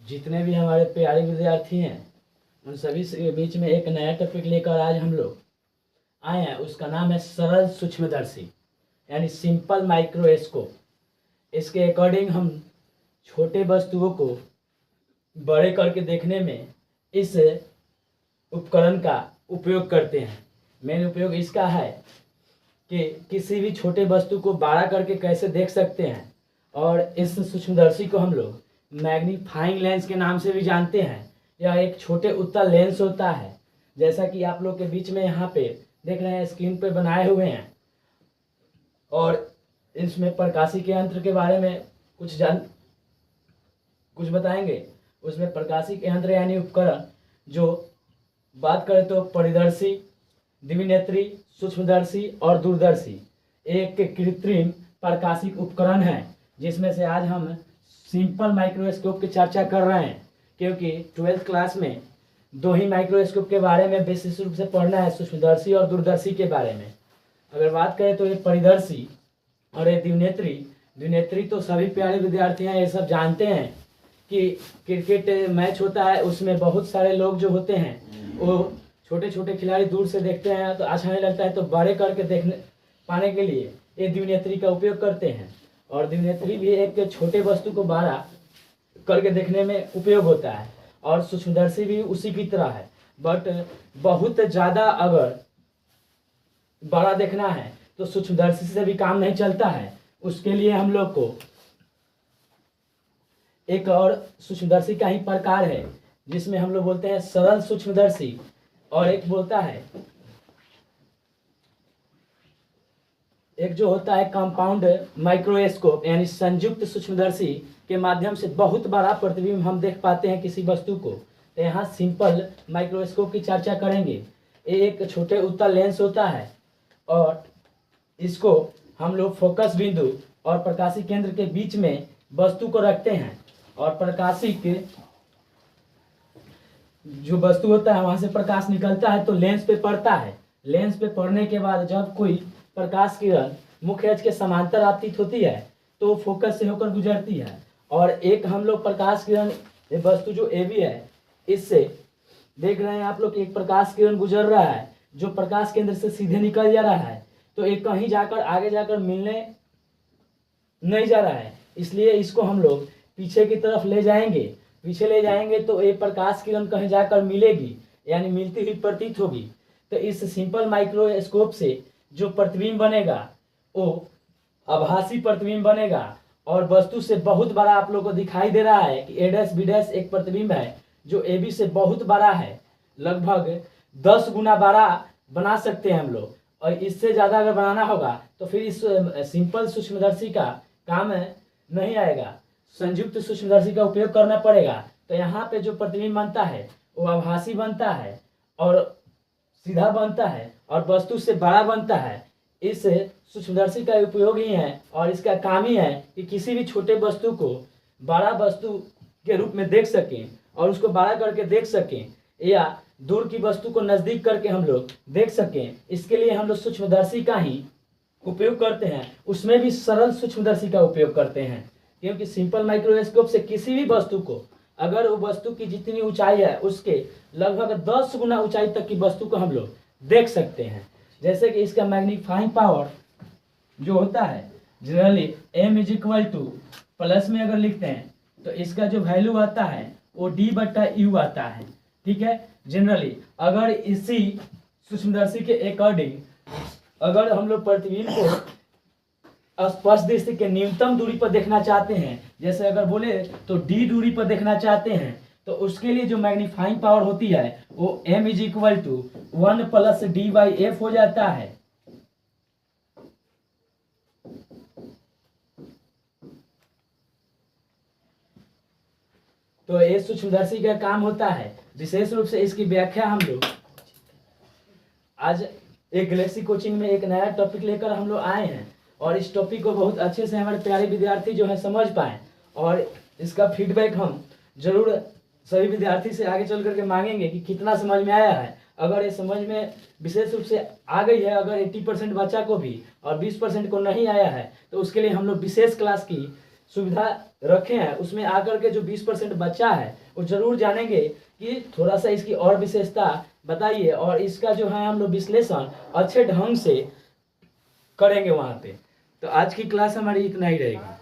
जितने भी हमारे प्यारे विद्यार्थी हैं उन सभी के बीच में एक नया टॉपिक लेकर आज हम लोग आए हैं। उसका नाम है सरल सूक्ष्मदर्शी यानी सिंपल माइक्रोस्कोप। इसके अकॉर्डिंग हम छोटे वस्तुओं को बड़े करके देखने में इस उपकरण का उपयोग करते हैं। मेन उपयोग इसका है कि किसी भी छोटे वस्तु को बड़ा करके कैसे देख सकते हैं, और इस सूक्ष्मदर्शी को हम लोग मैग्नीफाइंग लेंस के नाम से भी जानते हैं। यह एक छोटे उत्तल लेंस होता है, जैसा कि आप लोग के बीच में यहाँ पे देख रहे हैं, स्क्रीन पे बनाए हुए हैं। और इसमें प्रकाशी के यंत्र के बारे में कुछ बताएंगे। उसमें प्रकाशी के यंत्र यानी उपकरण, जो बात करें तो परिदर्शी, द्विनेत्री, सूक्ष्मदर्शी और दूरदर्शी एक कृत्रिम प्रकाशिक उपकरण है, जिसमें से आज हम सिंपल माइक्रोस्कोप की चर्चा कर रहे हैं। क्योंकि 12th क्लास में दो ही माइक्रोस्कोप के बारे में विशेष रूप से पढ़ना है, सूक्ष्मदर्शी और दूरदर्शी के बारे में। अगर बात करें तो ये परिदर्शी और ये द्विनेत्री तो सभी प्यारे विद्यार्थी हैं, ये सब जानते हैं कि क्रिकेट मैच होता है, उसमें बहुत सारे लोग जो होते हैं वो छोटे छोटे खिलाड़ी दूर से देखते हैं तो अच्छा नहीं लगता है, तो बड़े करके देखने पाने के लिए ये द्विनेत्री का उपयोग करते हैं। और द्विनेत्री भी एक छोटे वस्तु को बड़ा करके देखने में उपयोग होता है, और सूक्ष्मदर्शी भी उसी की तरह है। बट बहुत ज़्यादा अगर बड़ा देखना है तो सूक्ष्मदर्शी से भी काम नहीं चलता है। उसके लिए हम लोग को एक और सूक्ष्मदर्शी का ही प्रकार है, जिसमें हम लोग बोलते हैं सरल सूक्ष्मदर्शी, और एक बोलता है एक जो होता है कंपाउंड माइक्रोस्कोप यानी संयुक्त सूक्ष्मदर्शी के माध्यम से बहुत बड़ा प्रतिबिंब हम देख पाते हैं किसी वस्तु को। तो यहाँ सिंपल माइक्रोस्कोप की चर्चा करेंगे। ये एक छोटे उत्तल लेंस होता है, और इसको हम लोग फोकस बिंदु और प्रकाशी केंद्र के बीच में वस्तु को रखते हैं, और प्रकाशी के जो वस्तु होता है वहां से प्रकाश निकलता है तो लेंस पे पड़ता है। लेंस पे पड़ने के बाद जब कोई प्रकाश किरण मुख्य अक्ष के समांतर आपतित होती है तो फोकस से होकर गुजरती है, और एक हम लोग प्रकाश किरण ये वस्तु जो AB है, इससे देख रहे हैं आप लोग एक प्रकाश किरण गुजर रहा है जो प्रकाश केंद्र से सीधे निकल जा रहा है, तो एक कहीं जाकर आगे जाकर मिलने नहीं जा रहा है, इसलिए इसको हम लोग पीछे की तरफ ले जाएंगे। पीछे ले जाएंगे तो ये प्रकाश किरण कहीं जाकर मिलेगी, यानी मिलती हुई प्रतीत होगी। तो इस सिंपल माइक्रोस्कोप से जो प्रतिबिंब बनेगा वो आभासी प्रतिबिंब बनेगा, और वस्तु से बहुत बड़ा आप लोग को दिखाई दे रहा है कि A', B' एक प्रतिबिंब है जो AB से बहुत बड़ा है, लगभग 10 गुना बड़ा बना सकते हैं हम लोग। और इससे ज़्यादा अगर बनाना होगा तो फिर इस सिंपल सूक्ष्मदर्शी का काम नहीं आएगा, संयुक्त सूक्ष्मदर्शी का उपयोग करना पड़ेगा। तो यहाँ पे जो प्रतिबिंब बनता है वो आभासी बनता है और सीधा बनता है और वस्तु से बड़ा बनता है। इस सूक्ष्मदर्शी का उपयोग ही है और इसका काम ही है कि किसी भी छोटे वस्तु को बड़ा वस्तु के रूप में देख सकें और उसको बड़ा करके देख सकें, या दूर की वस्तु को नज़दीक करके हम लोग देख सकें। इसके लिए हम लोग सूक्ष्मदर्शी का ही उपयोग करते हैं, उसमें भी सरल सूक्ष्मदर्शी का उपयोग करते हैं। क्योंकि सिंपल माइक्रोस्कोप से किसी भी वस्तु को, अगर वो वस्तु की जितनी ऊंचाई है उसके लगभग 10 गुना ऊंचाई तक की वस्तु को हम लोग देख सकते हैं। जैसे कि इसका मैग्नीफाइंग पावर जो होता है जनरली M प्लस में अगर लिखते हैं तो इसका जो वैल्यू आता है वो D/U आता है। ठीक है, जनरली अगर इसी सूक्ष्मदर्शी के अकॉर्डिंग अगर हम लोग प्रतिबिंब को स्पर्श दृष्टि के न्यूनतम दूरी पर देखना चाहते हैं, जैसे अगर बोले तो D दूरी पर देखना चाहते हैं, तो उसके लिए जो मैग्नीफाइंग पावर होती है वो M = 1 + D/F हो जाता है। तो ये सूक्ष्मदर्शी का काम होता है। विशेष रूप से इसकी व्याख्या हम लोग आज एक गैलेक्सी कोचिंग में एक नया टॉपिक लेकर हम लोग आए हैं, और इस टॉपिक को बहुत अच्छे से हमारे प्यारे विद्यार्थी जो है समझ पाएँ, और इसका फीडबैक हम जरूर सभी विद्यार्थी से आगे चल करके मांगेंगे कि कितना समझ में आया है। अगर ये समझ में विशेष रूप से आ गई है, अगर 80% बच्चा को भी और 20% को नहीं आया है, तो उसके लिए हम लोग विशेष क्लास की सुविधा रखे हैं उसमें आकर के जो 20% बच्चा है वो जरूर जानेंगे कि थोड़ा सा इसकी और विशेषता बताइए, और इसका जो है हम लोग विश्लेषण अच्छे ढंग से करेंगे वहाँ पे। तो आज की क्लास हमारी इतना ही रहेगी।